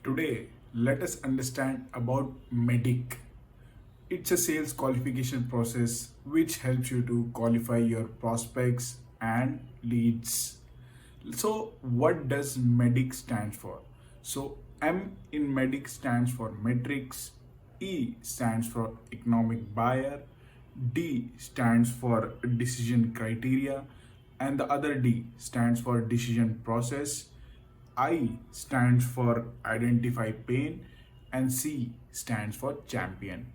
Today, let us understand about Meddic. It's a sales qualification process which helps you to qualify your prospects and leads. So, what does Meddic stand for? So, M in Meddic stands for metrics, E stands for economic buyer, D stands for decision criteria, and the other D stands for decision process. I stands for identify pain, and C stands for champion.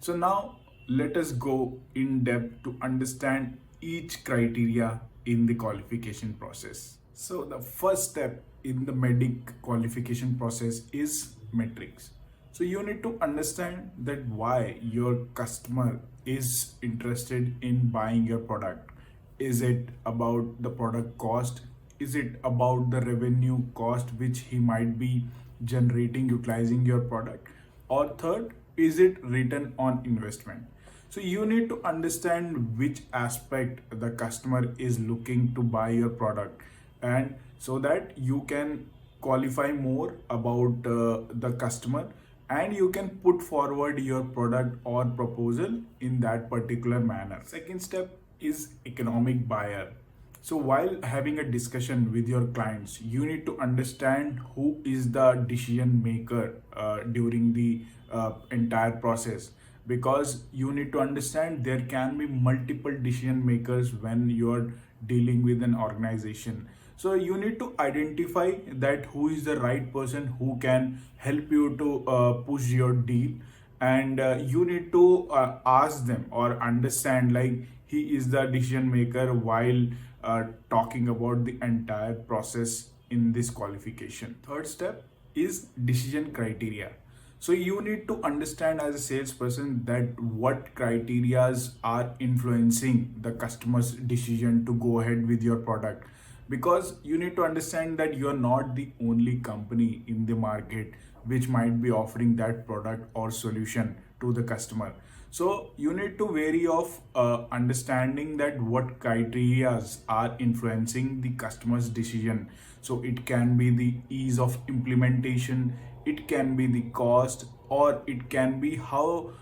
So now let us go in depth to understand each criteria in the qualification process. So the first step in the Medic qualification process is metrics. So you need to understand that why your customer is interested in buying your product. Is it about the product cost? Is it about the revenue cost which he might be generating utilizing your product? Or third, is it return on investment? So you need to understand which aspect the customer is looking to buy your product, and so that you can qualify more about the customer, and you can put forward your product or proposal in that particular manner. Second step is economic buyer. So while having a discussion with your clients, you need to understand who is the decision maker during the entire process, because you need to understand there can be multiple decision makers when you are dealing with an organization. So you need to identify that who is the right person who can help you to push your deal, and you need to ask them or understand like he is the decision maker while talking about the entire process in this qualification. Third step is decision criteria. So you need to understand as a salesperson that what criterias are influencing the customer's decision to go ahead with your product, because you need to understand that you are not the only company in the market which might be offering that product or solution to the customer. So you need to vary of understanding that what criterias are influencing the customer's decision. So it can be the ease of implementation, it can be the cost, or it can be how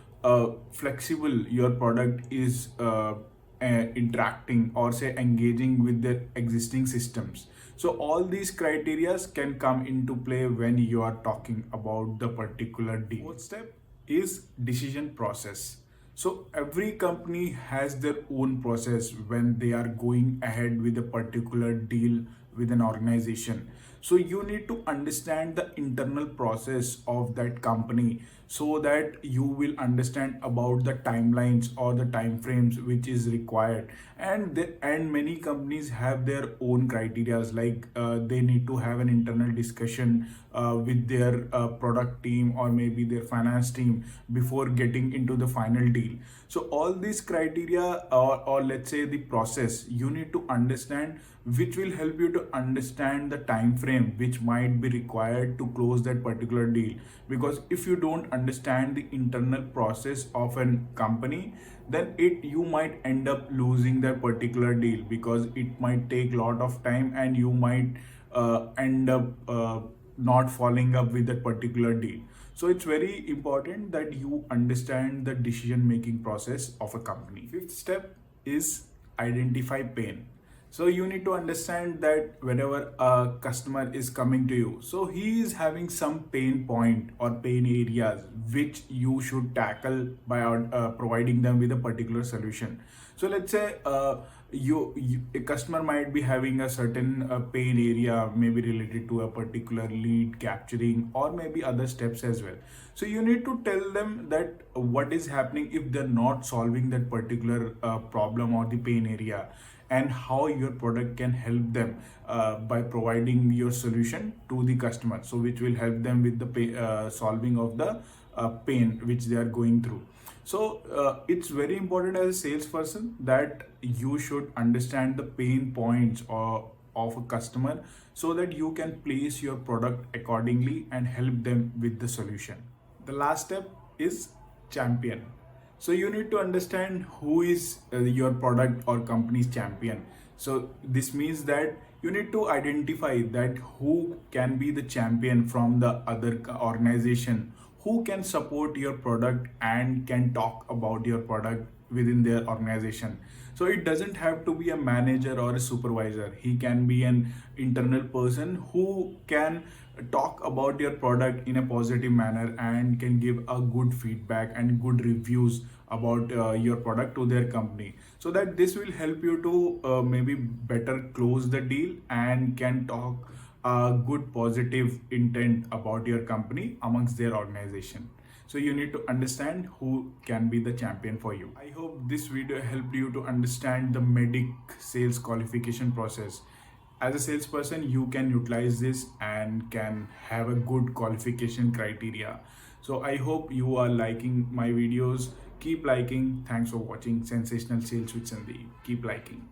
flexible your product is interacting or say engaging with the existing systems. So all these criterias can come into play when you are talking about the particular deal. Fourth step is decision process. So every company has their own process when they are going ahead with a particular deal with an organization. So you need to understand the internal process of that company, so that you will understand about the timelines or the time frames which is required. And many companies have their own criterias, like they need to have an internal discussion with their product team or maybe their finance team before getting into the final deal. So all these criteria, or let's say the process, you need to understand, which will help you to understand the time frame which might be required to close that particular deal. Because if you don't understand the internal process of a company, then you might end up losing that particular deal, because it might take a lot of time and you might end up not following up with that particular deal. So it's very important that you understand the decision making process of a company. Fifth step is identify pain. So you need to understand that whenever a customer is coming to you, so he is having some pain point or pain areas which you should tackle by providing them with a particular solution. So let's say a customer might be having a certain pain area, maybe related to a particular lead capturing or maybe other steps as well. So you need to tell them that what is happening if they're not solving that particular problem or the pain area, and how your product can help them by providing your solution to the customer, so which will help them with the solving of the pain which they are going through. So it's very important as a salesperson that you should understand the pain points of a customer, so that you can place your product accordingly and help them with the solution. The last step is champion. So you need to understand who is your product or company's champion. So this means that You need to identify that who can be the champion from the other organization, who can support your product and can talk about your product within their organization. So it doesn't have to be a manager or a supervisor. He can be an internal person who can talk about your product in a positive manner and can give a good feedback and good reviews about your product to their company, so that this will help you to maybe better close the deal and can talk good positive intent about your company amongst their organization. So you need to understand who can be the champion for you. I hope this video helped you to understand the Meddic sales qualification process. As a salesperson, you can utilize this and can have a good qualification criteria. So I hope you are liking my videos. Keep liking. Thanks for watching Sensational Sales with Sandeep. Keep liking.